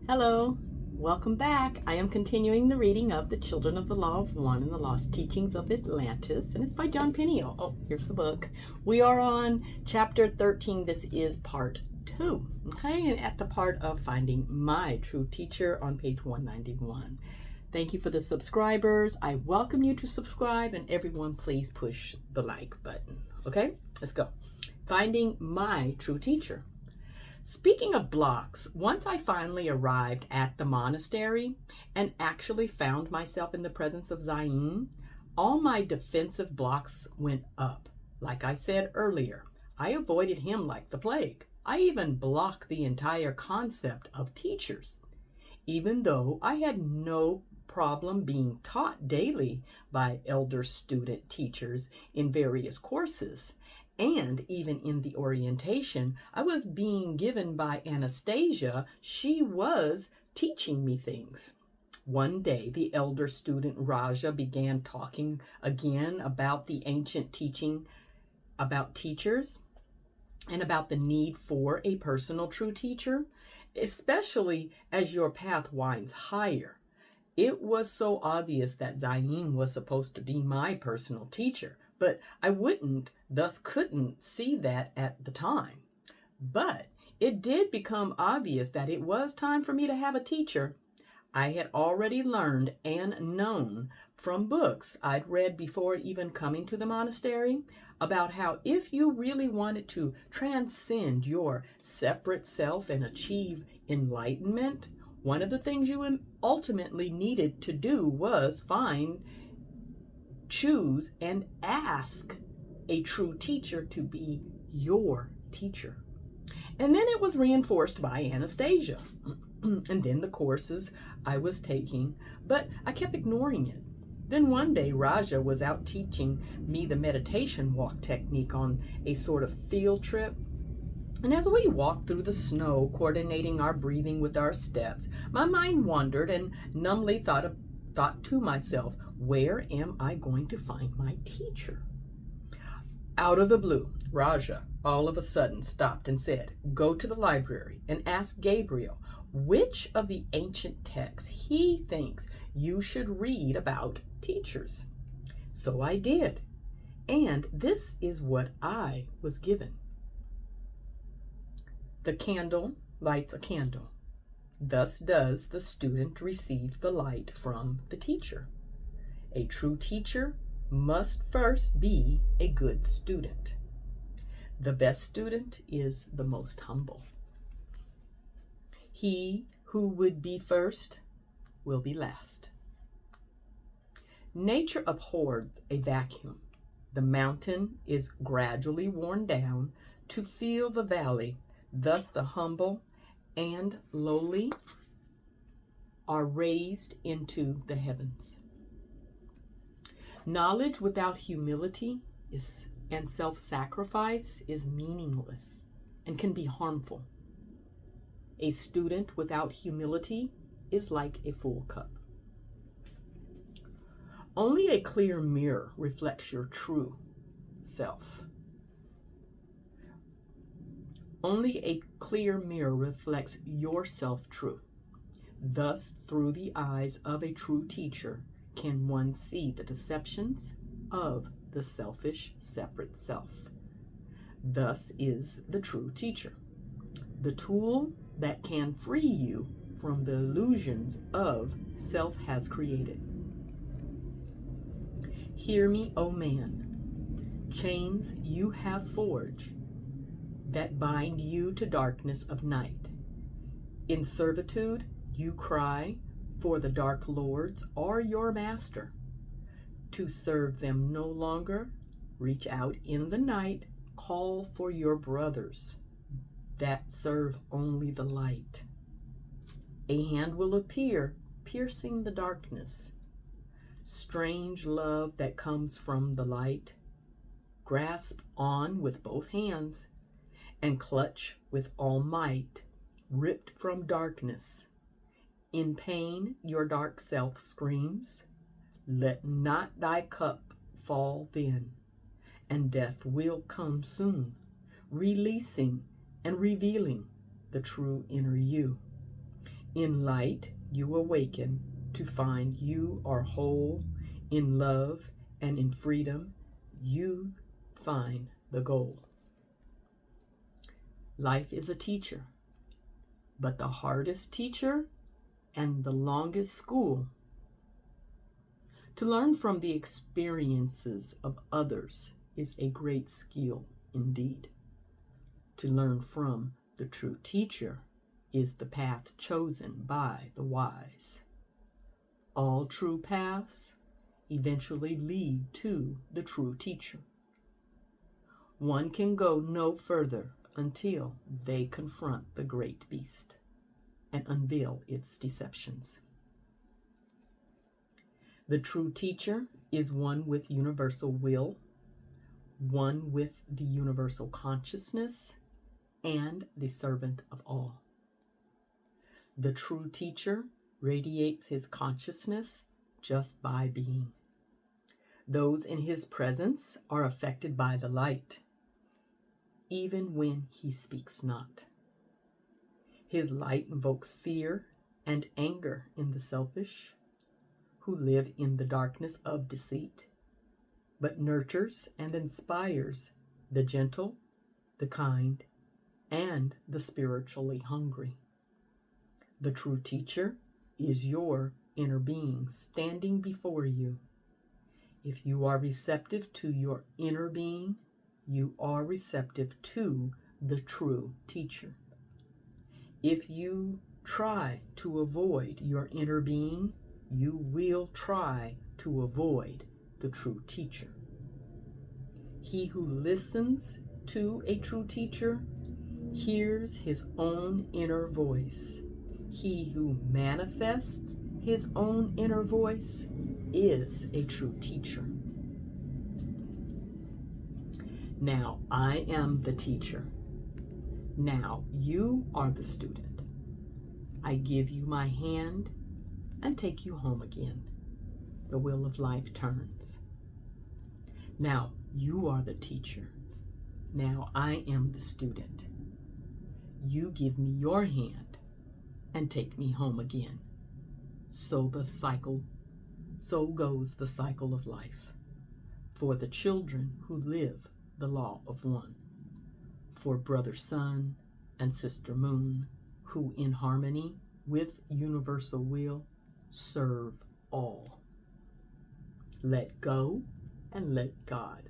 Hello, welcome back. I am continuing the reading of The Children of the Law of One and the Lost Teachings of Atlantis, and it's by John Peniel. Oh, here's the book. We are on chapter 13. This is part 2, okay, and at the part of Finding My True Teacher on page 191. Thank you for the subscribers. I welcome you to subscribe, and everyone please push the like button, okay? Let's go. Finding My True Teacher. Speaking of blocks, once I finally arrived at the monastery and actually found myself in the presence of Zayn, all my defensive blocks went up. Like I said earlier, I avoided him like the plague. I even blocked the entire concept of teachers, even though I had no problem being taught daily by elder student teachers in various courses. And even in the orientation I was being given by Anastasia, she was teaching me things. One day, the elder student Raja began talking again about the ancient teaching about teachers and about the need for a personal true teacher, especially as your path winds higher. It was so obvious that Zayn was supposed to be my personal teacher, but I thus couldn't see that at the time. But it did become obvious that it was time for me to have a teacher. I had already learned and known from books I'd read before even coming to the monastery about how if you really wanted to transcend your separate self and achieve enlightenment, one of the things you ultimately needed to do was choose and ask a true teacher to be your teacher. And then it was reinforced by Anastasia and then the courses I was taking, but I kept ignoring it. Then one day Raja was out teaching me the meditation walk technique on a sort of field trip. And as we walked through the snow, coordinating our breathing with our steps, my mind wandered and numbly thought to myself, where am I going to find my teacher? Out of the blue, Raja all of a sudden stopped and said, go to the library and ask Gabriel which of the ancient texts he thinks you should read about teachers. So I did, and this is what I was given. The candle lights a candle. Thus does the student receive the light from the teacher. A true teacher must first be a good student. The best student is the most humble. He who would be first will be last. Nature abhors a vacuum. The mountain is gradually worn down to fill the valley. Thus the humble and lowly are raised into the heavens. Knowledge without humility and self-sacrifice is meaningless and can be harmful. A student without humility is like a full cup. Only a clear mirror reflects your true self. Only a clear mirror reflects yourself true. Thus, through the eyes of a true teacher, can one see the deceptions of the selfish, separate self. Thus is the true teacher, the tool that can free you from the illusions of self has created. Hear me, O man, chains you have forged that bind you to darkness of night. In servitude you cry, for the dark lords are your master. To serve them no longer, reach out in the night, call for your brothers that serve only the light. A hand will appear, piercing the darkness. Strange love that comes from the light. Grasp on with both hands and clutch with all might, ripped from darkness. In pain, your dark self screams, let not thy cup fall then, and death will come soon, releasing and revealing the true inner you. In light, you awaken to find you are whole. In love and in freedom, you find the goal. Life is a teacher, but the hardest teacher and the longest school. To learn from the experiences of others is a great skill indeed. To learn from the true teacher is the path chosen by the wise. All true paths eventually lead to the true teacher. One can go no further until they confront the great beast and unveil its deceptions. The true teacher is one with universal will, one with the universal consciousness, and the servant of all. The true teacher radiates his consciousness just by being. Those in his presence are affected by the light, even when he speaks not. His light invokes fear and anger in the selfish, who live in the darkness of deceit, but nurtures and inspires the gentle, the kind, and the spiritually hungry. The true teacher is your inner being standing before you. If you are receptive to your inner being, you are receptive to the true teacher. If you try to avoid your inner being, you will try to avoid the true teacher. He who listens to a true teacher hears his own inner voice. He who manifests his own inner voice is a true teacher. Now I am the teacher. Now you are the student. I give you my hand and take you home again. The wheel of life turns. Now you are the teacher. Now I am the student. You give me your hand and take me home again. So goes the cycle of life for the children who live the law of one, for brother sun and sister moon, who in harmony with universal will serve all. Let go and let God.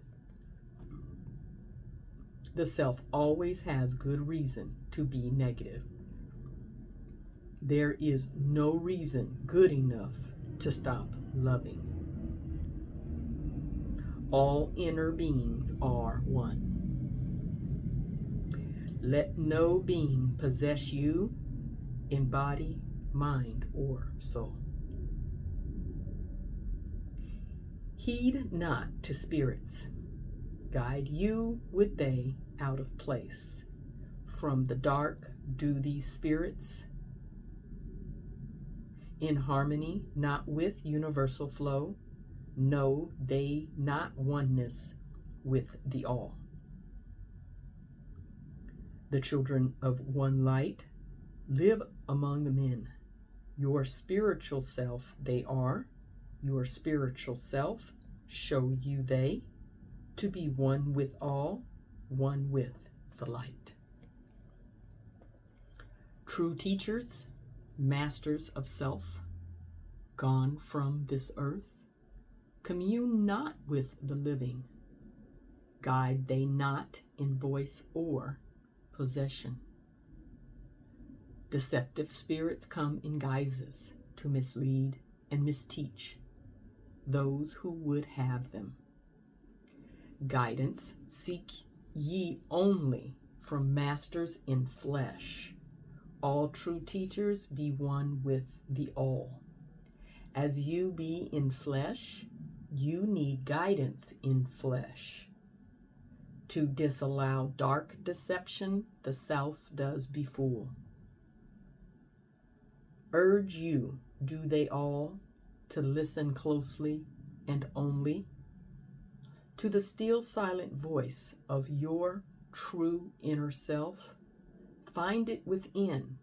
The self always has good reason to be negative. There is no reason good enough to stop loving. All inner beings are one. Let no being possess you in body, mind, or soul. Heed not to spirits. Guide you would they out of place. From the dark do these spirits, in harmony not with universal flow, know they not oneness with the all. The children of one light live among the men. Your spiritual self they are, your spiritual self show you they, to be one with all, one with the light. True teachers, masters of self, gone from this earth, commune not with the living, guide they not in voice or possession. Deceptive spirits come in guises to mislead and misteach those who would have them. Guidance seek ye only from masters in flesh. All true teachers be one with the all. As you be in flesh, you need guidance in flesh. To disallow dark deception, the self does befool. Urge you, do they all, to listen closely and only to the still silent voice of your true inner self. Find it within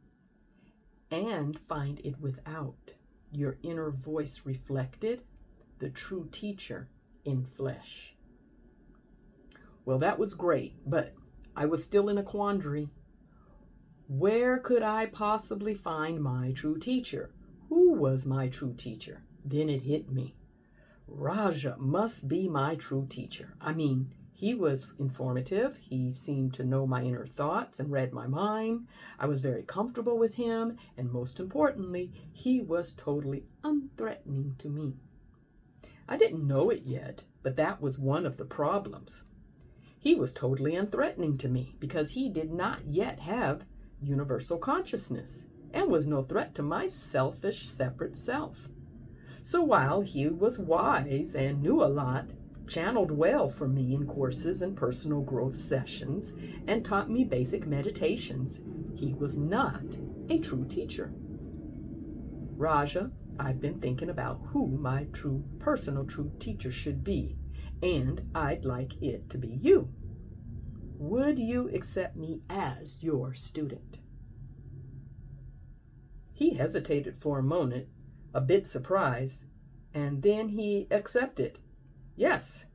and find it without, your inner voice reflected, the true teacher in flesh. Well, that was great, but I was still in a quandary. Where could I possibly find my true teacher? Who was my true teacher? Then it hit me. Raja must be my true teacher. I mean, he was informative. He seemed to know my inner thoughts and read my mind. I was very comfortable with him, and most importantly, he was totally unthreatening to me. I didn't know it yet, but that was one of the problems. He was totally unthreatening to me because he did not yet have universal consciousness and was no threat to my selfish, separate self. So while he was wise and knew a lot, channeled well for me in courses and personal growth sessions, and taught me basic meditations, he was not a true teacher. Raja, I've been thinking about who my personal true teacher should be, and I'd like it to be you. Would you accept me as your student? He hesitated for a moment, a bit surprised, and then he accepted. Yes,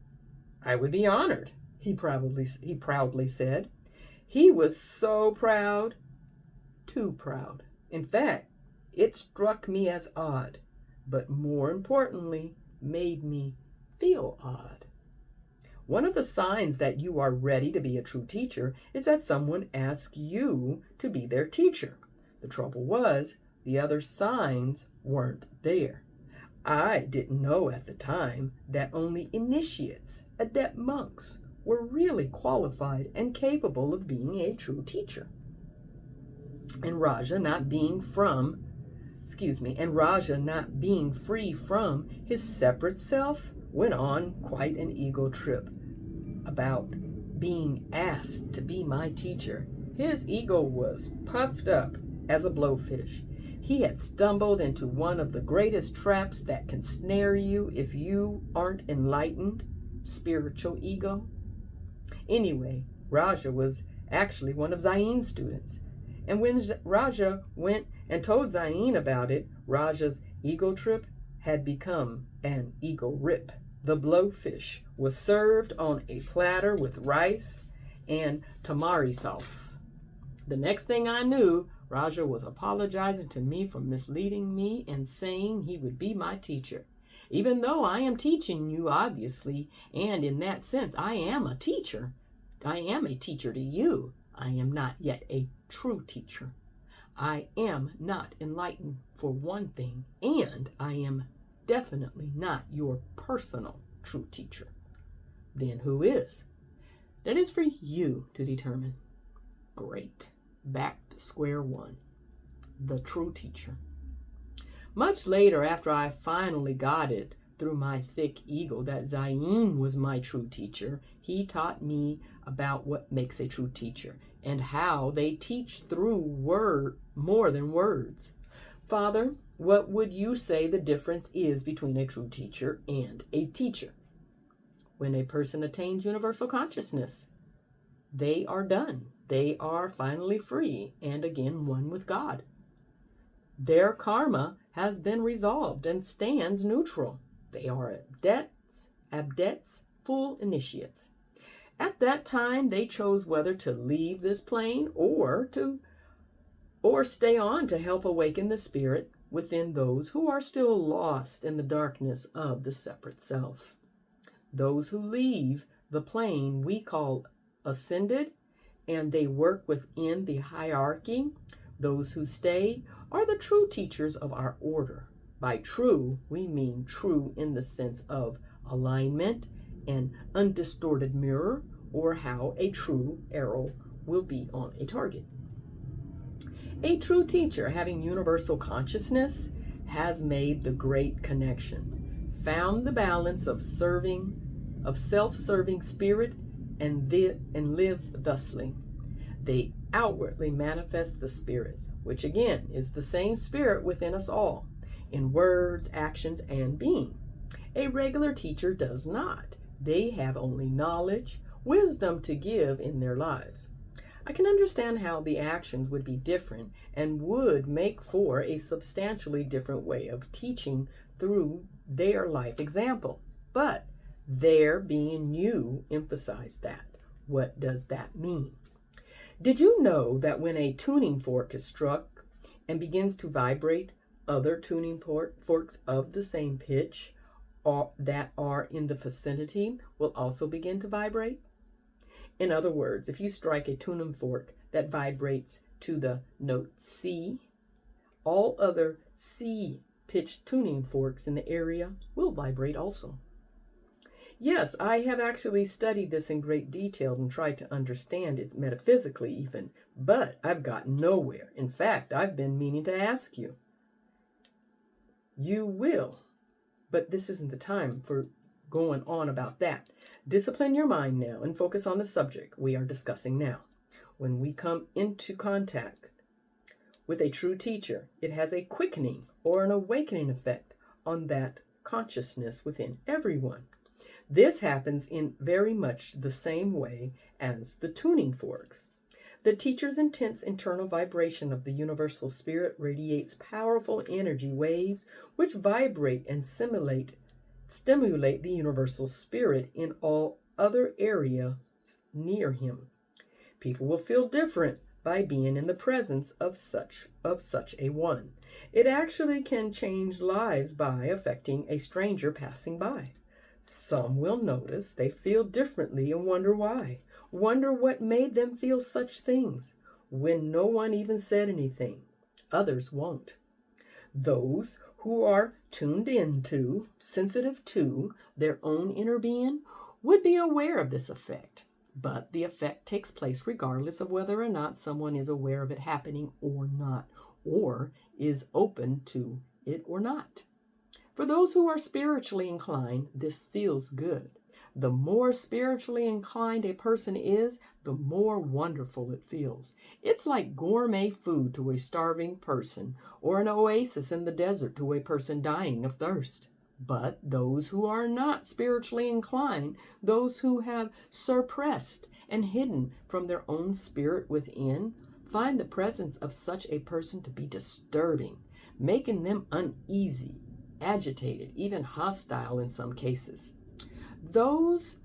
I would be honored, he proudly said. He was so proud, too proud. In fact, it struck me as odd, but more importantly, made me feel odd. One of the signs that you are ready to be a true teacher is that someone asks you to be their teacher. The trouble was, the other signs weren't there. I didn't know at the time that only initiates, adept monks, were really qualified and capable of being a true teacher. And Raja not being free from his separate self went on quite an ego trip about being asked to be my teacher. His ego was puffed up as a blowfish. He had stumbled into one of the greatest traps that can snare you if you aren't enlightened, spiritual ego. Anyway, Raja was actually one of Zain's students. And when Raja went and told Zain about it, Raja's ego trip had become an ego rip. The blowfish was served on a platter with rice and tamari sauce. The next thing I knew, Raja was apologizing to me for misleading me and saying he would be my teacher. Even though I am teaching you, obviously, and in that sense, I am a teacher. I am a teacher to you. I am not yet a true teacher. I am not enlightened for one thing, and I am definitely not your personal true teacher. Then who is? That is for you to determine. Great. Back to square one. The true teacher. Much later, after I finally got it through my thick ego that Zain was my true teacher, he taught me about what makes a true teacher and how they teach through more than words. Father, what would you say the difference is between a true teacher and a teacher? When a person attains universal consciousness, they are done. They are finally free and again one with God. Their karma has been resolved and stands neutral. They are adepts, full initiates. At that time, they chose whether to leave this plane or stay on to help awaken the spirit within those who are still lost in the darkness of the separate self. Those who leave the plane we call ascended, and they work within the hierarchy. Those who stay are the true teachers of our order. By true, we mean true in the sense of alignment and undistorted mirror, or how a true arrow will be on a target. A true teacher having universal consciousness has made the great connection, found the balance of self-serving spirit, and lives thusly. They outwardly manifest the spirit, which again is the same spirit within us all, in words, actions, and being. A regular teacher does not. They have only knowledge, wisdom to give in their lives. I can understand how the actions would be different and would make for a substantially different way of teaching through their life example. But their being you emphasized that. What does that mean? Did you know that when a tuning fork is struck and begins to vibrate, other tuning forks of the same pitch that are in the vicinity will also begin to vibrate? In other words, if you strike a tuning fork that vibrates to the note C, all other C pitched tuning forks in the area will vibrate also. Yes, I have actually studied this in great detail and tried to understand it metaphysically even, but I've gotten nowhere. In fact, I've been meaning to ask you. You will, but this isn't the time for going on about that. Discipline your mind now and focus on the subject we are discussing now. When we come into contact with a true teacher, it has a quickening or an awakening effect on that consciousness within everyone. This happens in very much the same way as the tuning forks. The teacher's intense internal vibration of the universal spirit radiates powerful energy waves which vibrate and stimulate the universal spirit in all other areas near him. People will feel different by being in the presence of such a one. It actually can change lives by affecting a stranger passing by. Some will notice they feel differently and wonder why. Wonder what made them feel such things when no one even said anything. Others won't. Those who are tuned into, sensitive to their own inner being would be aware of this effect. But the effect takes place regardless of whether or not someone is aware of it happening or not, or is open to it or not. For those who are spiritually inclined, this feels good. The more spiritually inclined a person is, the more wonderful it feels. It's like gourmet food to a starving person, or an oasis in the desert to a person dying of thirst. But those who are not spiritually inclined, those who have suppressed and hidden from their own spirit within, find the presence of such a person to be disturbing, making them uneasy, agitated, even hostile in some cases. Those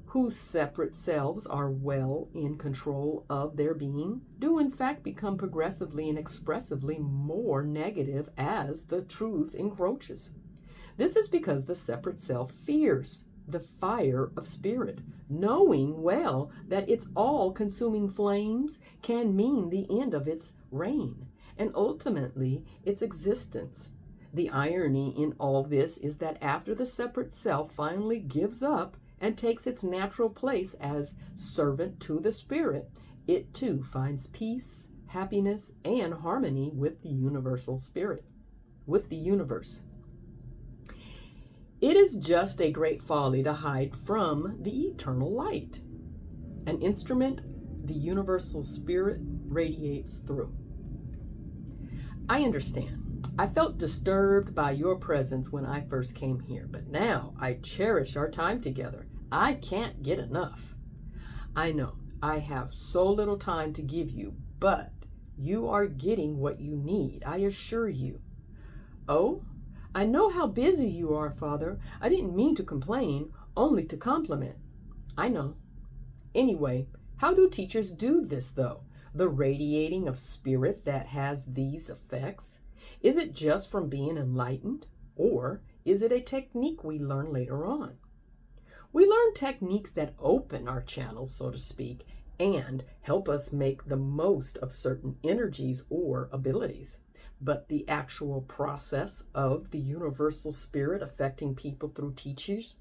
whose separate selves are well in control of their being do in fact become progressively and expressively more negative as the truth encroaches. This is because the separate self fears the fire of spirit, knowing well that its all-consuming flames can mean the end of its reign and ultimately its existence. The irony in all this is that after the separate self finally gives up and takes its natural place as servant to the spirit, it too finds peace, happiness, and harmony with the universal spirit, with the universe. It is just a great folly to hide from the eternal light, an instrument the universal spirit radiates through. I understand. I felt disturbed by your presence when I first came here, but now I cherish our time together. I can't get enough. I know I have so little time to give you, but you are getting what you need, I assure you. Oh, I know how busy you are, Father. I didn't mean to complain, only to compliment. I know. Anyway, how do teachers do this, though? The radiating of spirit that has these effects? Is it just from being enlightened, or is it a technique we learn later on? We learn techniques that open our channels, so to speak, and help us make the most of certain energies or abilities. But the actual process of the universal spirit affecting people through teachers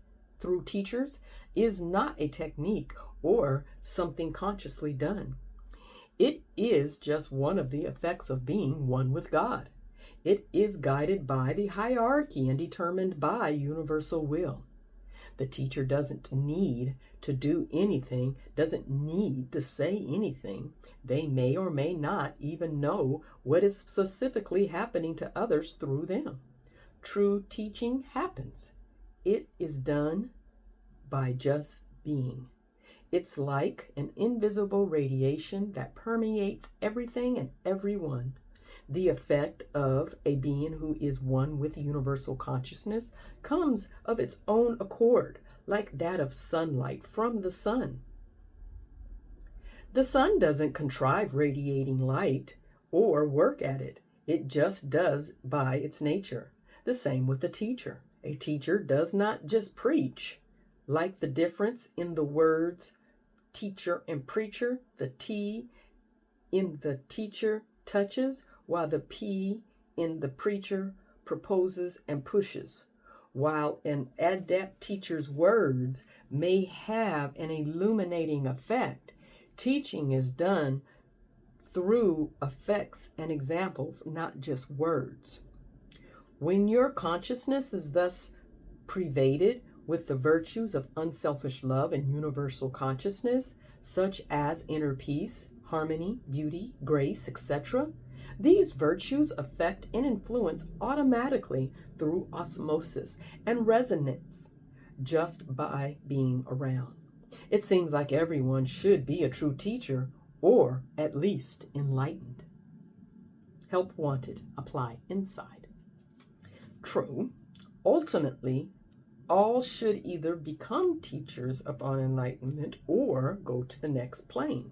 is not a technique or something consciously done. It is just one of the effects of being one with God. It is guided by the hierarchy and determined by universal will. The teacher doesn't need to do anything, doesn't need to say anything. They may or may not even know what is specifically happening to others through them. True teaching happens. It is done by just being. It's like an invisible radiation that permeates everything and everyone. The effect of a being who is one with universal consciousness comes of its own accord, like that of sunlight from the sun. The sun doesn't contrive radiating light or work at it. It just does by its nature. The same with the teacher. A teacher does not just preach. Like the difference in the words teacher and preacher, the T in the teacher touches, while the P in the preacher proposes and pushes. While an adept teacher's words may have an illuminating effect, teaching is done through effects and examples, not just words. When your consciousness is thus pervaded with the virtues of unselfish love and universal consciousness, such as inner peace, harmony, beauty, grace, etc., these virtues affect and influence automatically through osmosis and resonance just by being around. It seems like everyone should be a true teacher, or at least enlightened. Help wanted. Apply inside. True. Ultimately, all should either become teachers upon enlightenment or go to the next plane.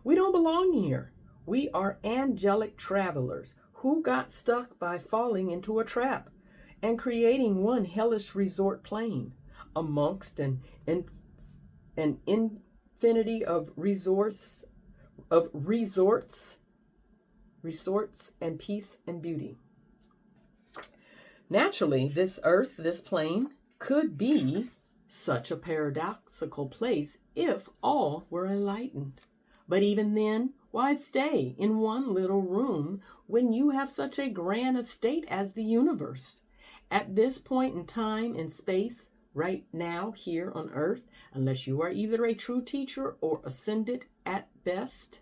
We don't belong here. We are angelic travelers who got stuck by falling into a trap and creating one hellish resort plane amongst an infinity of resorts and peace and beauty. Naturally, this earth, this plane, could be such a paradoxical place if all were enlightened. But even then, why stay in one little room when you have such a grand estate as the universe? At this point in time and space, right now here on earth, unless you are either a true teacher or ascended at best,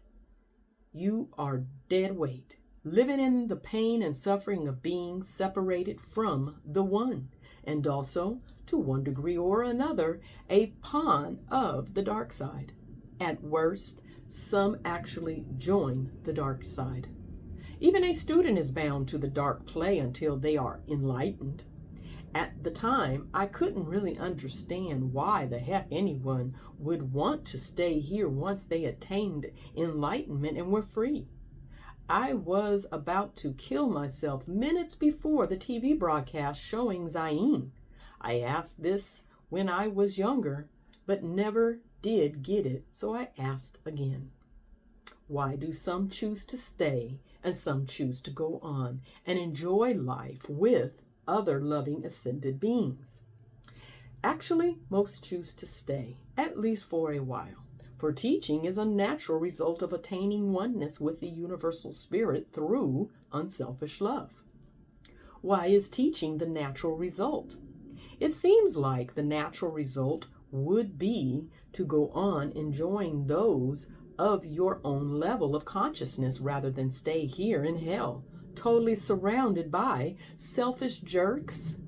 you are dead weight, living in the pain and suffering of being separated from the one, and also, to one degree or another, a pawn of the dark side. At worst, some actually join the dark side. Even a student is bound to the dark play until they are enlightened. At the time, I couldn't really understand why the heck anyone would want to stay here once they attained enlightenment and were free. I was about to kill myself minutes before the TV broadcast showing Zayn. I asked this when I was younger, but never did get it, so I asked again. Why do some choose to stay and some choose to go on and enjoy life with other loving ascended beings? Actually, most choose to stay, at least for a while. For teaching is a natural result of attaining oneness with the universal spirit through unselfish love. Why is teaching the natural result? It seems like the natural result would be to go on enjoying those of your own level of consciousness rather than stay here in hell, totally surrounded by selfish jerks.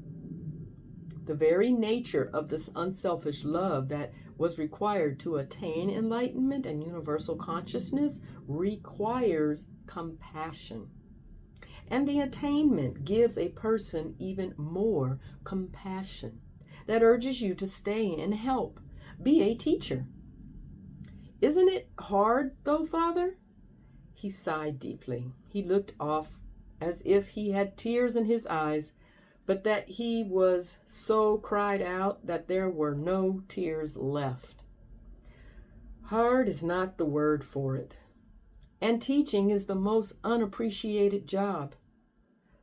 The very nature of this unselfish love that was required to attain enlightenment and universal consciousness requires compassion. And the attainment gives a person even more compassion that urges you to stay and help. Be a teacher. Isn't it hard, though, Father? He sighed deeply. He looked off as if he had tears in his eyes, but that he was so cried out that there were no tears left. Hard is not the word for it. And teaching is the most unappreciated job,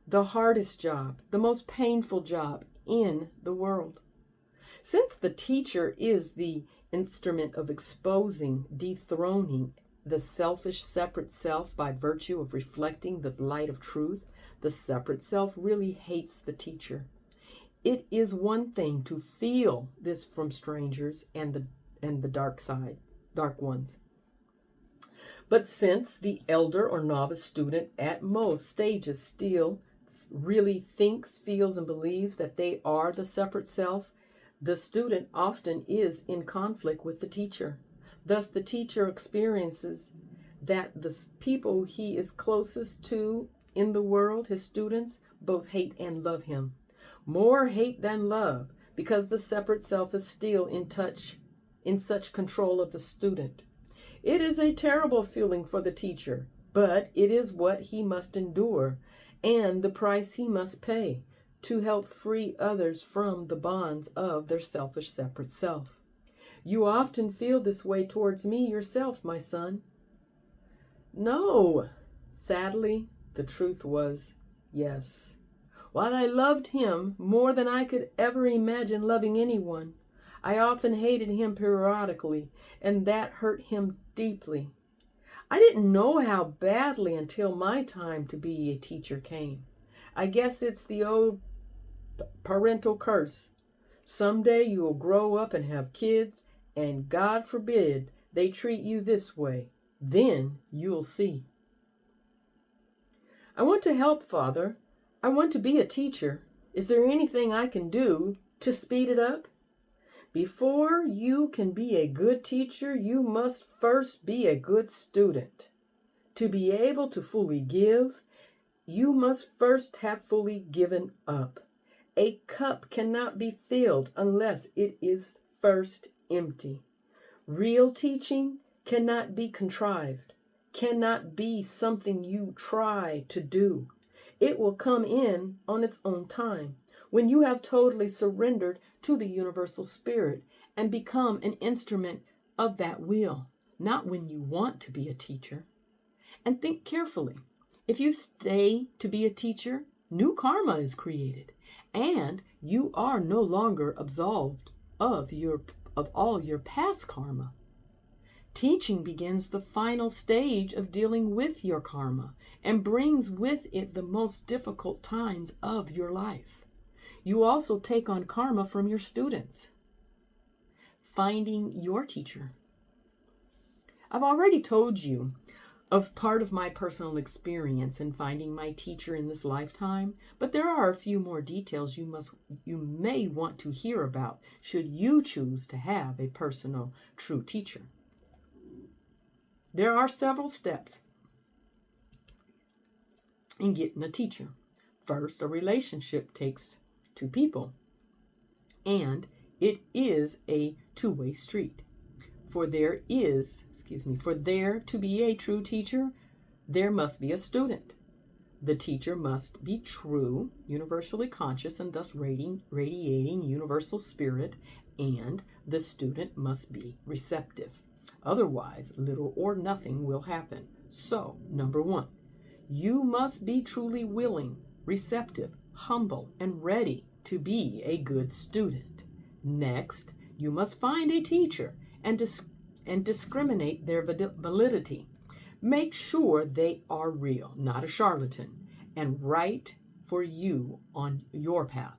the hardest job, the most painful job in the world. Since the teacher is the instrument of exposing, dethroning the selfish separate self by virtue of reflecting the light of truth, the separate self really hates the teacher. It is one thing to feel this from strangers and the dark ones. But since the elder or novice student at most stages still really thinks, feels, and believes that they are the separate self, the student often is in conflict with the teacher. Thus, the teacher experiences that the people he is closest to in the world, his students, both hate and love him. More hate than love, because the separate self is still in such control of the student. It is a terrible feeling for the teacher, but it is what he must endure and the price he must pay to help free others from the bonds of their selfish separate self. You often feel this way towards me yourself, my son. No. Sadly, the truth was yes. While I loved him more than I could ever imagine loving anyone, I often hated him periodically, and that hurt him deeply. I didn't know how badly until my time to be a teacher came. I guess it's the old parental curse. Someday you'll grow up and have kids, and God forbid they treat you this way. Then you'll see. I want to help, Father. I want to be a teacher. Is there anything I can do to speed it up? Before you can be a good teacher, you must first be a good student. To be able to fully give, you must first have fully given up. A cup cannot be filled unless it is first empty. Real teaching cannot be contrived, cannot be something you try to do. It will come in on its own time, when you have totally surrendered to the universal spirit and become an instrument of that will, not when you want to be a teacher. And think carefully. If you stay to be a teacher, new karma is created, and you are no longer absolved of all your past karma. Teaching begins the final stage of dealing with your karma and brings with it the most difficult times of your life. You also take on karma from your students. Finding your teacher. I've already told you of part of my personal experience in finding my teacher in this lifetime, but there are a few more details you may want to hear about should you choose to have a personal true teacher. There are several steps in getting a teacher. First, a relationship takes two people, and it is a two-way street. For there to be a true teacher, there must be a student. The teacher must be true, universally conscious, and thus radiating universal spirit, and the student must be receptive. Otherwise, little or nothing will happen. So, number one, you must be truly willing, receptive, humble, and ready to be a good student. Next, you must find a teacher and discriminate their validity. Make sure they are real, not a charlatan, and right for you on your path.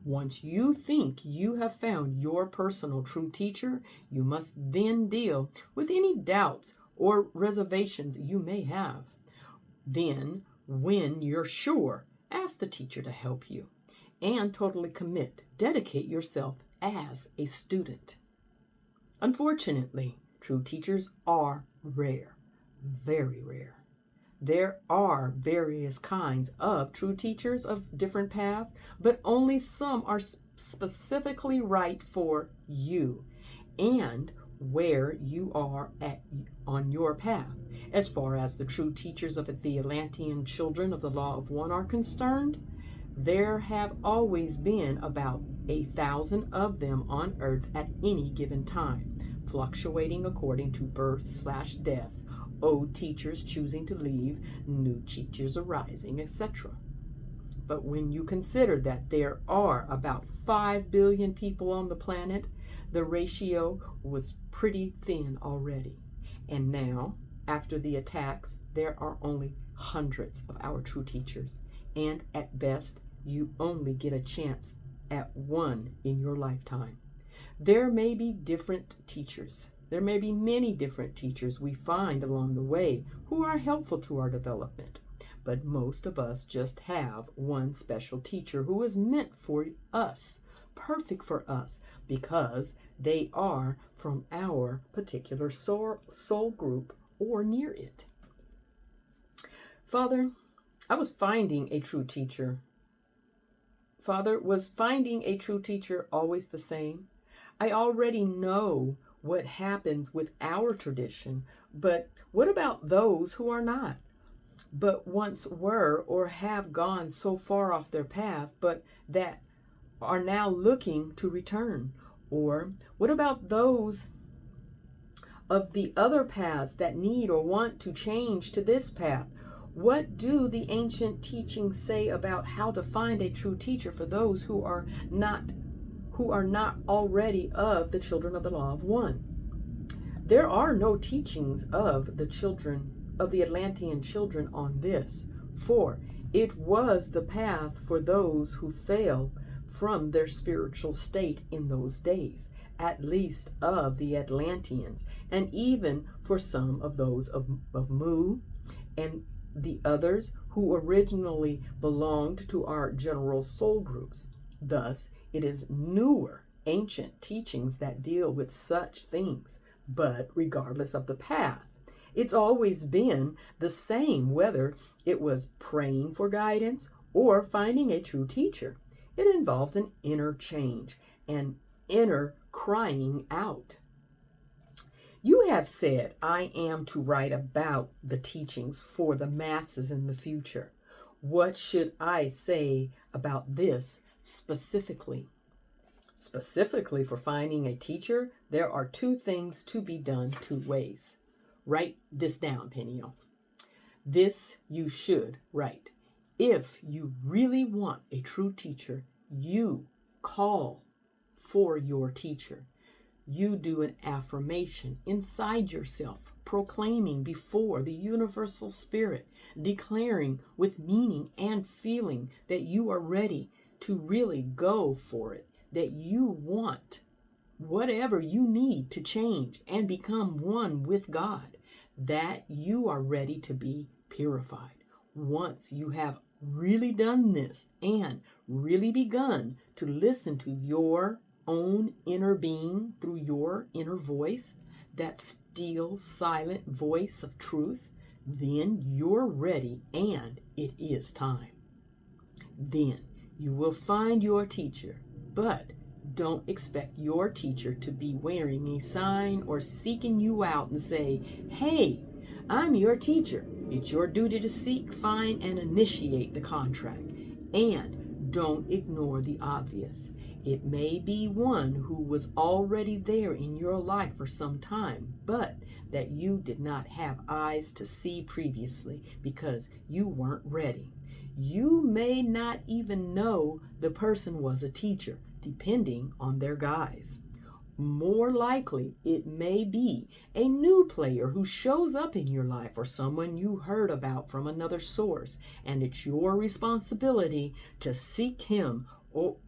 Once you think you have found your personal true teacher, you must then deal with any doubts or reservations you may have. Then, when you're sure, ask the teacher to help you and totally commit. Dedicate yourself as a student. Unfortunately, true teachers are rare, very rare. There are various kinds of true teachers of different paths, but only some are specifically right for you and where you are on your path. As far as the true teachers of the Atlantean children of the Law of One are concerned, there have always been about 1,000 of them on Earth at any given time, fluctuating according to births/deaths, old teachers choosing to leave, new teachers arising, etc. But when you consider that there are about 5 billion people on the planet, the ratio was pretty thin already. And now, after the attacks, there are only hundreds of our true teachers. And at best, you only get a chance at one in your lifetime. There may be different teachers. There may be many different teachers we find along the way who are helpful to our development. but most of us just have one special teacher who is meant for us, perfect for us, because they are from our particular soul group or near it. Father, I was finding a true teacher. Father, was finding a true teacher always the same? I already know what happens with our tradition, but what about those who are not, but once were or have gone so far off their path, but that are now looking to return? Or what about those of the other paths that need or want to change to this path? What do the ancient teachings say about how to find a true teacher for those who are not already of the children of the law of one? There are no teachings of the Atlantean children on this, for it was the path for those who fell from their spiritual state in those days, at least of the Atlanteans, and even for some of those of Mu and the others who originally belonged to our general soul groups. Thus, it is newer ancient teachings that deal with such things. But regardless of the path, it's always been the same, whether it was praying for guidance or finding a true teacher. It involves an inner change and inner crying out. You have said I am to write about the teachings for the masses in the future. What should I say about this specifically? Specifically for finding a teacher, there are two things to be done two ways. Write this down, Peniel. This you should write. If you really want a true teacher, you call for your teacher. You do an affirmation inside yourself, proclaiming before the universal spirit, declaring with meaning and feeling that you are ready to really go for it, that you want whatever you need to change and become one with God, that you are ready to be purified. Once you have really done this and really begun to listen to your own inner being through your inner voice, that still silent voice of truth, then you're ready and it is time. Then you will find your teacher, but don't expect your teacher to be wearing a sign or seeking you out and say, "Hey, I'm your teacher." It's your duty to seek, find, and initiate the contract. And don't ignore the obvious. It may be one who was already there in your life for some time, but that you did not have eyes to see previously because you weren't ready. You may not even know the person was a teacher, depending on their guise. More likely, it may be a new player who shows up in your life or someone you heard about from another source, and it's your responsibility to seek him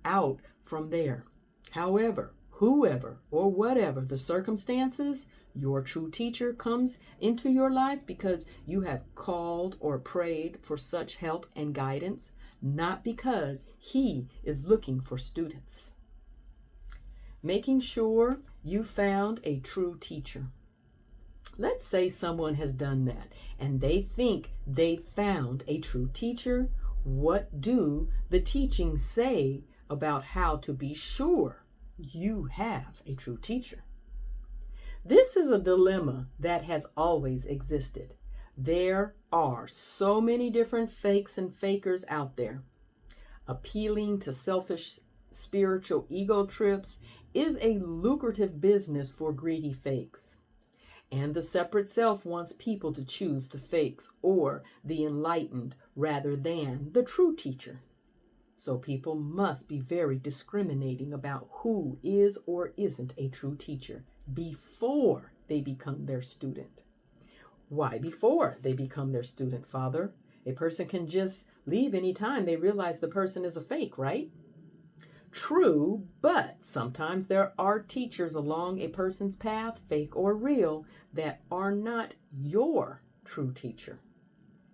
out from there. However, whoever or whatever the circumstances, your true teacher comes into your life because you have called or prayed for such help and guidance, not because he is looking for students. Making sure you found a true teacher. Let's say someone has done that and they think they found a true teacher. What do the teachings say about how to be sure you have a true teacher? This is a dilemma that has always existed. There are so many different fakes and fakers out there. Appealing to selfish spiritual ego trips is a lucrative business for greedy fakes. And the separate self wants people to choose the fakes or the enlightened rather than the true teacher. So people must be very discriminating about who is or isn't a true teacher before they become their student. Why before they become their student, Father? A person can just leave anytime they realize the person is a fake, right? True, but sometimes there are teachers along a person's path, fake or real, that are not your true teacher.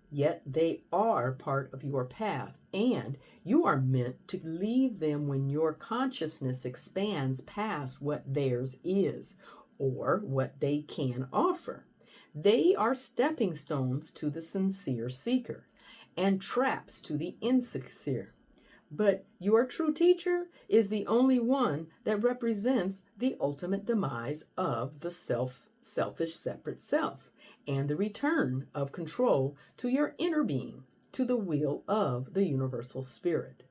yet they are part of your path, and you are meant to leave them when your consciousness expands past what theirs is or what they can offer. They are stepping stones to the sincere seeker and traps to the insincere. But your true teacher is the only one that represents the ultimate demise of the selfish separate self and the return of control to your inner being, to the will of the universal spirit.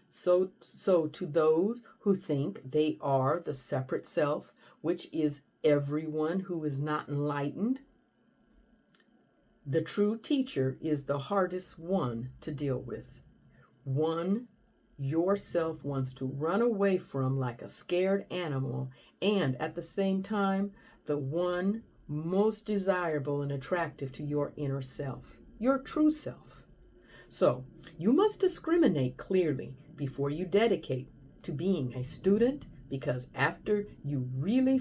So to those who think they are the separate self, which is everyone who is not enlightened, the true teacher is the hardest one to deal with. One yourself wants to run away from like a scared animal, and at the same time, the one most desirable and attractive to your inner self, your true self. So, you must discriminate clearly before you dedicate to being a student, because after you really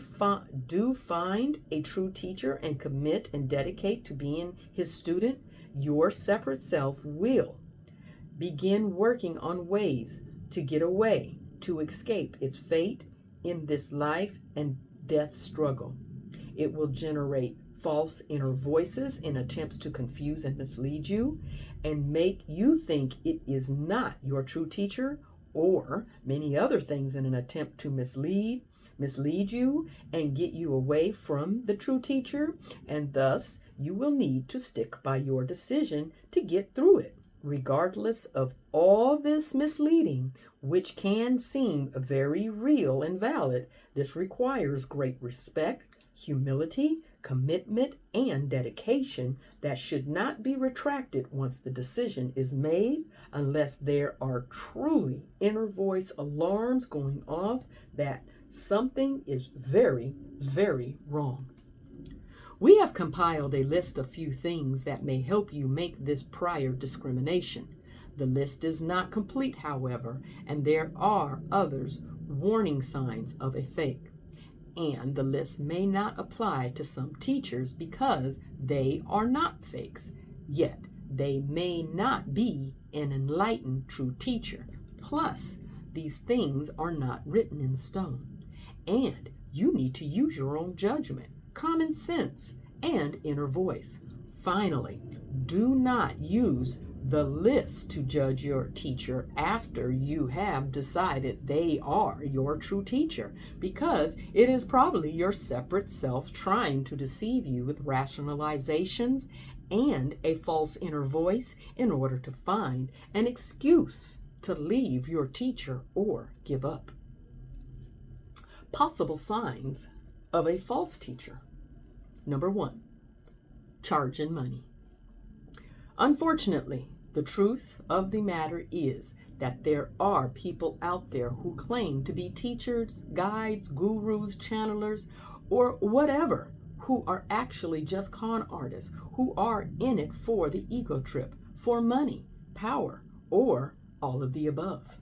do find a true teacher and commit and dedicate to being his student, your separate self will begin working on ways to get away, to escape its fate in this life and death struggle. It will generate false inner voices in attempts to confuse and mislead you and make you think it is not your true teacher, or many other things in an attempt to mislead you and get you away from the true teacher, and thus you will need to stick by your decision to get through it. Regardless of all this misleading, which can seem very real and valid, this requires great respect, humility, commitment, and dedication that should not be retracted once the decision is made, unless there are truly inner voice alarms going off that something is very, very wrong. We have compiled a list of few things that may help you make this prior discrimination. The list is not complete, however, and there are others warning signs of a fake. And the list may not apply to some teachers because they are not fakes, yet they may not be an enlightened true teacher. Plus, these things are not written in stone. And you need to use your own judgment, common sense, and inner voice. Finally, do not use the list to judge your teacher after you have decided they are your true teacher, because it is probably your separate self trying to deceive you with rationalizations and a false inner voice in order to find an excuse to leave your teacher or give up. Possible signs of a false teacher. Number 1, charging money. Unfortunately, the truth of the matter is that there are people out there who claim to be teachers, guides, gurus, channelers, or whatever, who are actually just con artists, who are in it for the ego trip, for money, power, or all of the above.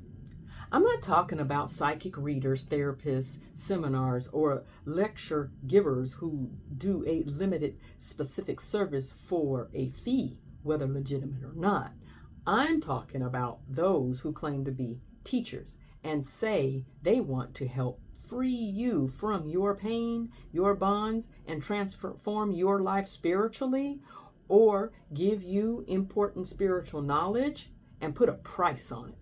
I'm not talking about psychic readers, therapists, seminars, or lecture givers who do a limited specific service for a fee, whether legitimate or not. I'm talking about those who claim to be teachers and say they want to help free you from your pain, your bonds, and transform your life spiritually, or give you important spiritual knowledge and put a price on it.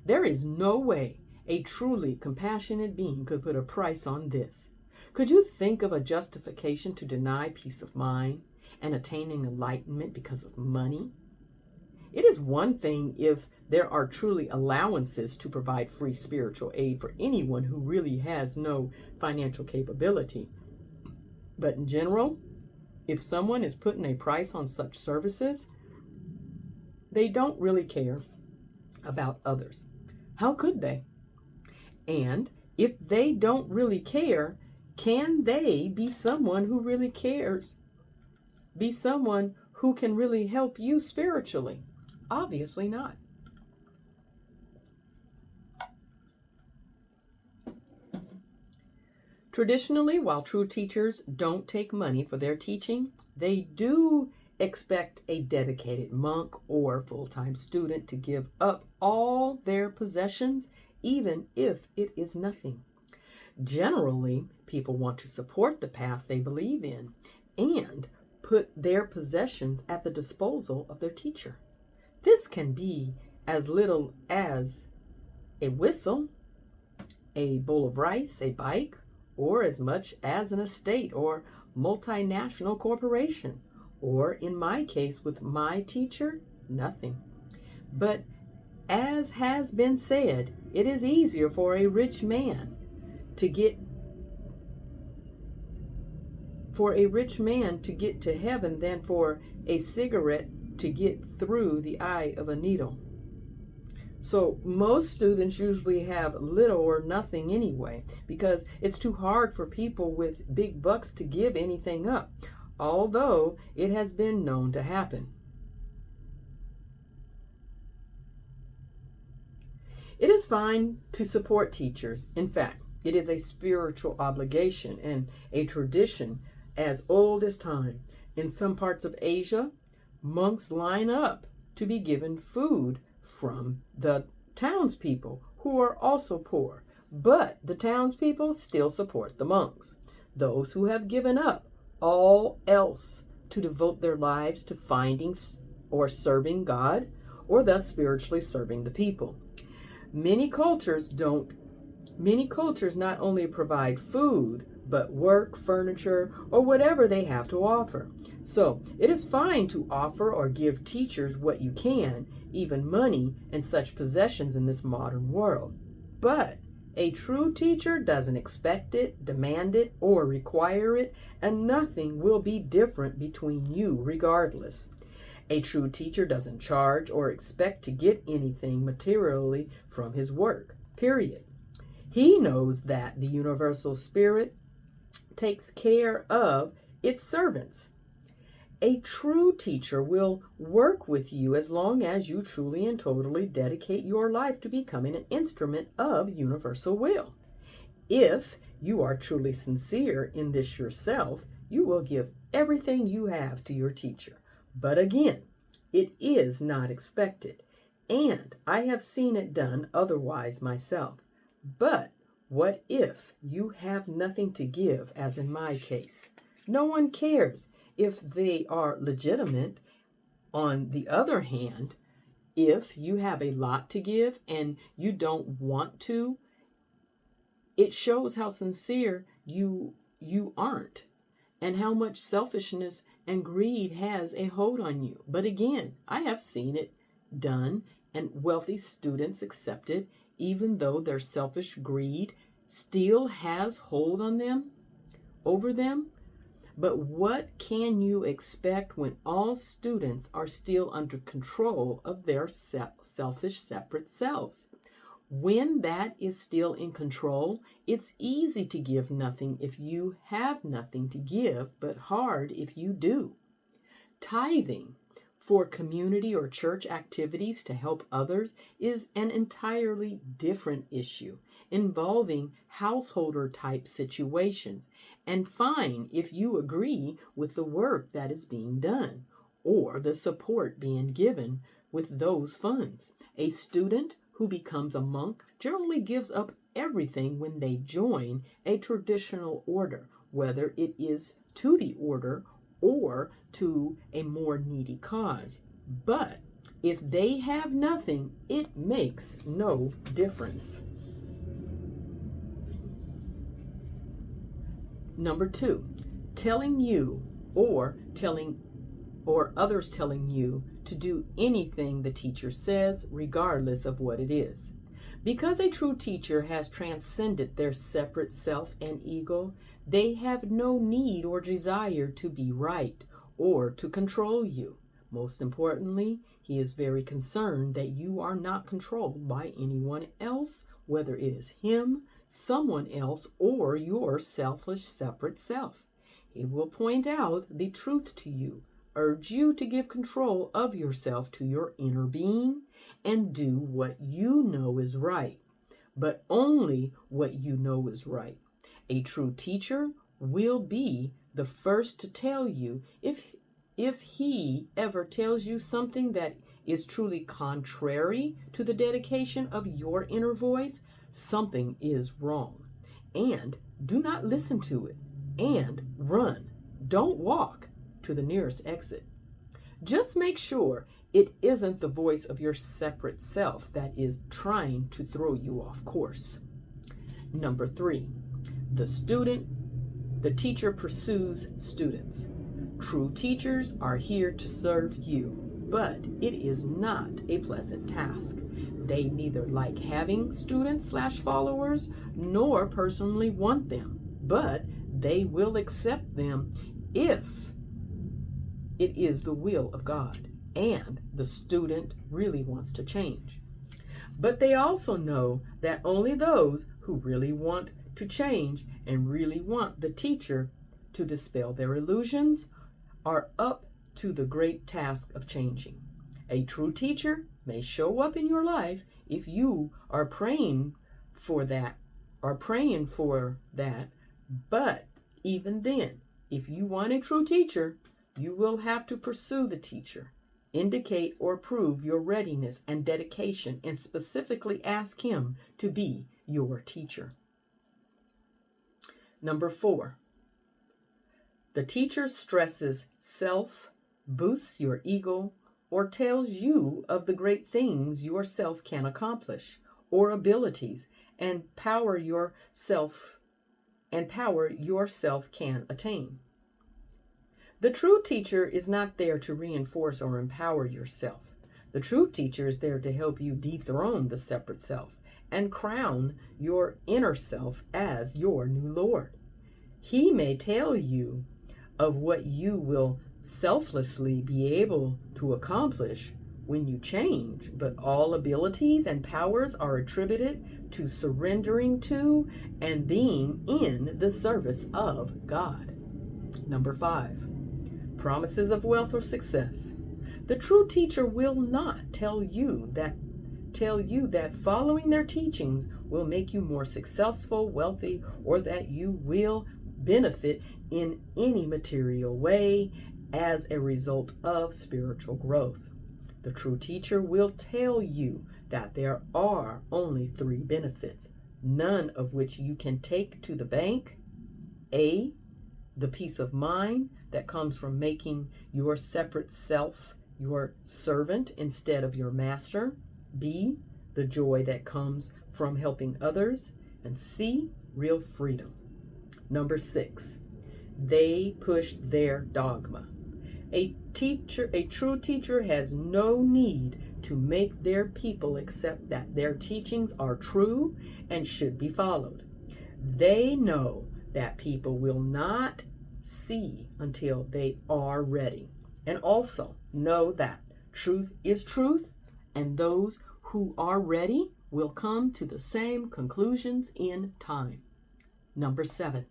There is no way a truly compassionate being could put a price on this. Could you think of a justification to deny peace of mind and attaining enlightenment because of money? It is one thing if there are truly allowances to provide free spiritual aid for anyone who really has no financial capability. But in general, if someone is putting a price on such services, they don't really care about others. How could they? And if they don't really care, can they be someone who really cares? Be someone who can really help you spiritually? Obviously not. Traditionally, while true teachers don't take money for their teaching, they do expect a dedicated monk or full-time student to give up all their possessions, even if it is nothing. Generally, people want to support the path they believe in and put their possessions at the disposal of their teacher. This can be as little as a whistle, a bowl of rice, a bike, or as much as an estate or multinational corporation, or in my case with my teacher, nothing. But as has been said, it is easier for a rich man to get to heaven than for a cigarette to get through the eye of a needle. So most students usually have little or nothing anyway, because it's too hard for people with big bucks to give anything up, although it has been known to happen. It is fine to support teachers. In fact, it is a spiritual obligation and a tradition as old as time. In some parts of Asia, monks line up to be given food from the townspeople, who are also poor. But the townspeople still support the monks, those who have given up all else to devote their lives to finding or serving God, or thus spiritually serving the people. Many cultures not only provide food, but work, furniture, or whatever they have to offer. So it is fine to offer or give teachers what you can, even money and such possessions in this modern world. But a true teacher doesn't expect it, demand it, or require it, and nothing will be different between you regardless. A true teacher doesn't charge or expect to get anything materially from his work, period. He knows that the universal spirit takes care of its servants. A true teacher will work with you as long as you truly and totally dedicate your life to becoming an instrument of universal will. If you are truly sincere in this yourself, you will give everything you have to your teacher. But again, it is not expected, and I have seen it done otherwise myself. But what if you have nothing to give, as in my case? No one cares if they are legitimate. On the other hand, if you have a lot to give and you don't want to, it shows how sincere you aren't, and how much selfishness and greed has a hold on you. But again, I have seen it done, and wealthy students accepted, even though their selfish greed still has hold on them, over them. But what can you expect when all students are still under control of their selfish separate selves? When that is still in control, it's easy to give nothing if you have nothing to give, but hard if you do. Tithing for community or church activities to help others is an entirely different issue, involving householder type situations, and fine if you agree with the work that is being done or the support being given with those funds. A student who becomes a monk generally gives up everything when they join a traditional order, whether it is to the order or to a more needy cause. But if they have nothing, it makes no difference. Number 2, telling you or others telling you to do anything the teacher says, regardless of what it is. Because a true teacher has transcended their separate self and ego, they have no need or desire to be right or to control you. Most importantly, he is very concerned that you are not controlled by anyone else, whether it is him, someone else, or your selfish separate self. He will point out the truth to you, urge you to give control of yourself to your inner being, and do what you know is right, but only what you know is right. A true teacher will be the first to tell you if if he ever tells you something that is truly contrary to the dedication of your inner voice, something is wrong. And do not listen to it. And run. Don't walk to the nearest exit. Just make sure it isn't the voice of your separate self that is trying to throw you off course. Number 3, the teacher pursues students. True teachers are here to serve you, but it is not a pleasant task. They neither like having students/followers nor personally want them, but they will accept them if it is the will of God and the student really wants to change. But they also know that only those who really want to change and really want the teacher to dispel their illusions are up to the great task of changing. A true teacher may show up in your life if you are praying for that, but even then, if you want a true teacher, you will have to pursue the teacher, indicate or prove your readiness and dedication, and specifically ask him to be your teacher. Number 4, the teacher stresses self, boosts your ego, or tells you of the great things yourself can accomplish, or abilities and power yourself can attain. The true teacher is not there to reinforce or empower yourself. The true teacher is there to help you dethrone the separate self and crown your inner self as your new Lord. He may tell you of what you will selflessly be able to accomplish when you change, but all abilities and powers are attributed to surrendering to and being in the service of God. Number 5, promises of wealth or success. The true teacher will not tell you that following their teachings will make you more successful, wealthy, or that you will benefit in any material way as a result of spiritual growth. The true teacher will tell you that there are only 3 benefits, none of which you can take to the bank. A, the peace of mind that comes from making your separate self your servant instead of your master. B, the joy that comes from helping others. And C, real freedom. Number 6, they push their dogma. A true teacher has no need to make their people accept that their teachings are true and should be followed. They know that people will not see until they are ready, and also know that truth is truth, and those who are ready will come to the same conclusions in time. Number 7,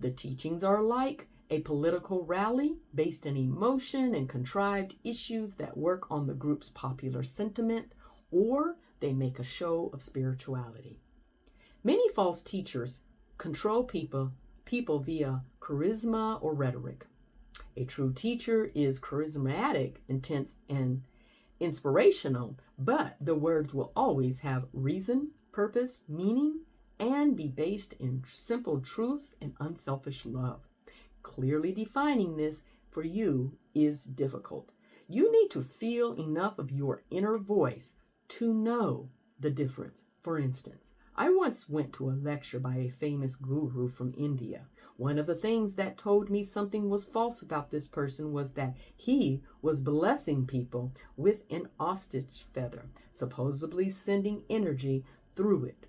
the teachings are like a political rally based in emotion and contrived issues that work on the group's popular sentiment, or they make a show of spirituality. Many false teachers control people via charisma or rhetoric. A true teacher is charismatic, intense, and inspirational, but the words will always have reason, purpose, meaning, and be based in simple truth and unselfish love. Clearly defining this for you is difficult. You need to feel enough of your inner voice to know the difference. For instance, I once went to a lecture by a famous guru from India. One of the things that told me something was false about this person was that he was blessing people with an ostrich feather, supposedly sending energy through it.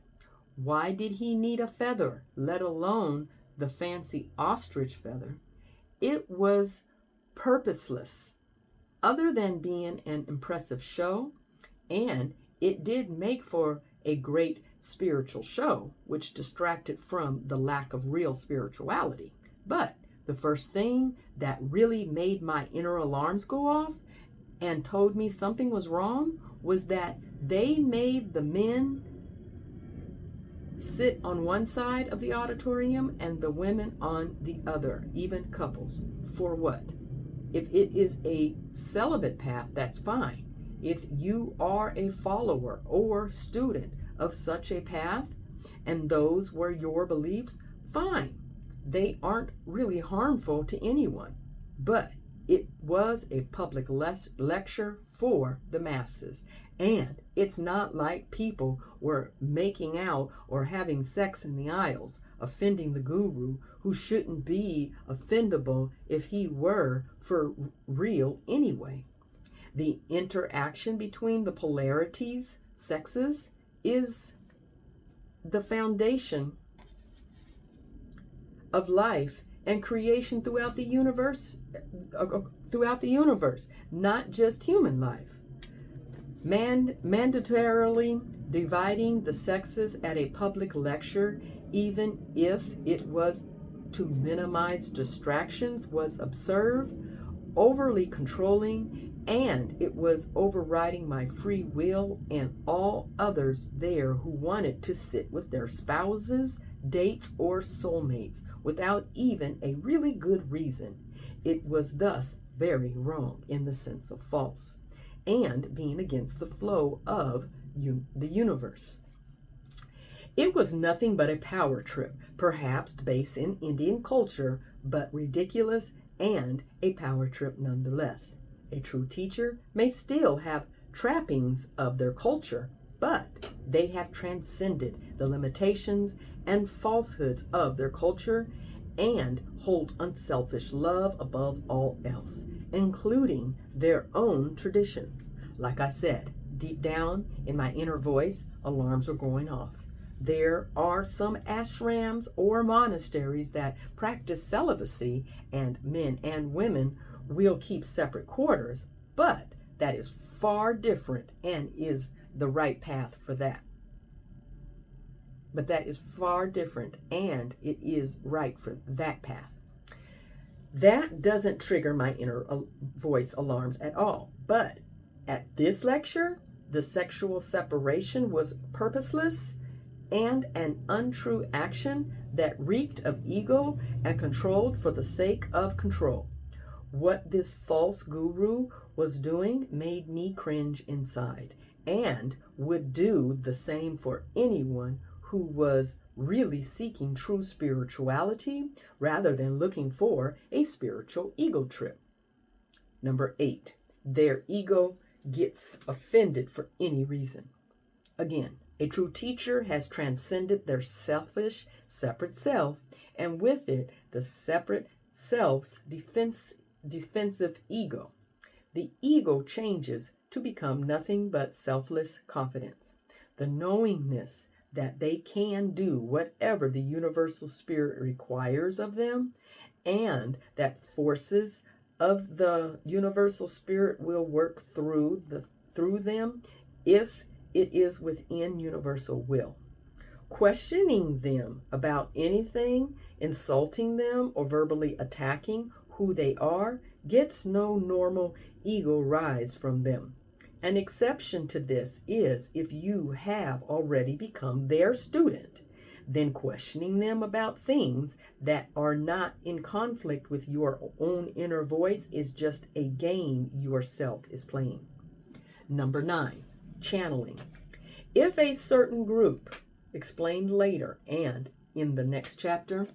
Why did he need a feather, let alone the fancy ostrich feather? It was purposeless, other than being an impressive show, and it did make for a great spiritual show, which distracted from the lack of real spirituality. But the first thing that really made my inner alarms go off and told me something was wrong was that they made the men sit on one side of the auditorium and the women on the other, even couples. For what? If it is a celibate path, that's fine. If you are a follower or student of such a path and those were your beliefs, fine. They aren't really harmful to anyone, but it was a public lecture for the masses. And it's not like people were making out or having sex in the aisles, offending the guru, who shouldn't be offendable if he were for real anyway. The interaction between the polarities, sexes, is the foundation of life and creation throughout the universe, not just human life. Mandatorily dividing the sexes at a public lecture, even if it was to minimize distractions, was absurd, overly controlling, and it was overriding my free will and all others there who wanted to sit with their spouses, dates, or soulmates without even a really good reason. It was thus very wrong in the sense of false, and being against the flow of the universe. It was nothing but a power trip, perhaps based in Indian culture, but ridiculous, and a power trip nonetheless. A true teacher may still have trappings of their culture, but they have transcended the limitations and falsehoods of their culture and hold unselfish love above all else, including their own traditions. Like I said, deep down in my inner voice, alarms are going off. There are some ashrams or monasteries that practice celibacy, and men and women will keep separate quarters, but that is far different and is the right path for that. But that is far different and it is right for that path. That doesn't trigger my inner voice alarms at all. But at this lecture, the sexual separation was purposeless and an untrue action that reeked of ego and controlled for the sake of control. What this false guru was doing made me cringe inside, and would do the same for anyone who was really seeking true spirituality rather than looking for a spiritual ego trip. Number 8, their ego gets offended for any reason. Again, a true teacher has transcended their selfish, separate self, and with it, the separate self's defensive ego. The ego changes to become nothing but selfless confidence. The knowingness that they can do whatever the universal spirit requires of them, and that forces of the universal spirit will work through them if it is within universal will. Questioning them about anything, insulting them, or verbally attacking who they are gets no normal ego rise from them. An exception to this is if you have already become their student, then questioning them about things that are not in conflict with your own inner voice is just a game yourself is playing. Number 9, channeling. If a certain group, explained later and in the next chapter,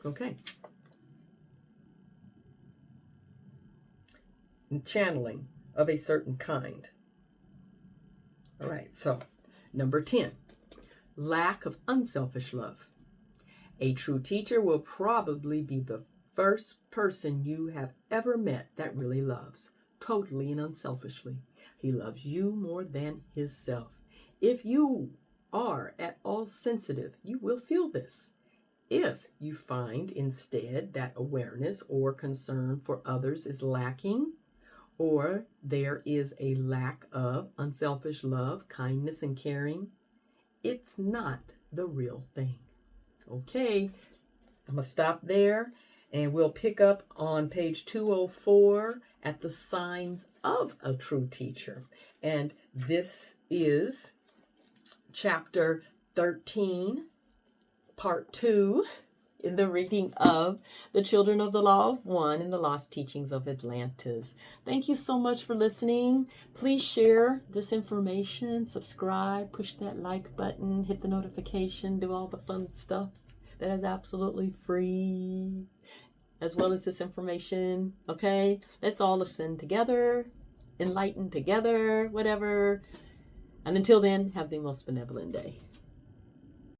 okay. Channeling of a certain kind. All right, so number 10, lack of unselfish love. A true teacher will probably be the first person you have ever met that really loves, totally and unselfishly. He loves you more than himself. If you are at all sensitive, you will feel this. If you find instead that awareness or concern for others is lacking, or there is a lack of unselfish love, kindness, and caring, it's not the real thing. Okay, I'm going to stop there, and we'll pick up on page 204 at the signs of a true teacher. And this is chapter 13, part 2. in the reading of The Children of the Law of One and the Lost Teachings of Atlantis. Thank you so much for listening. Please share this information, subscribe, push that like button, hit the notification, do all the fun stuff that is absolutely free, as well as this information. Okay, let's all ascend together, enlighten together, whatever. And until then, have the most benevolent day.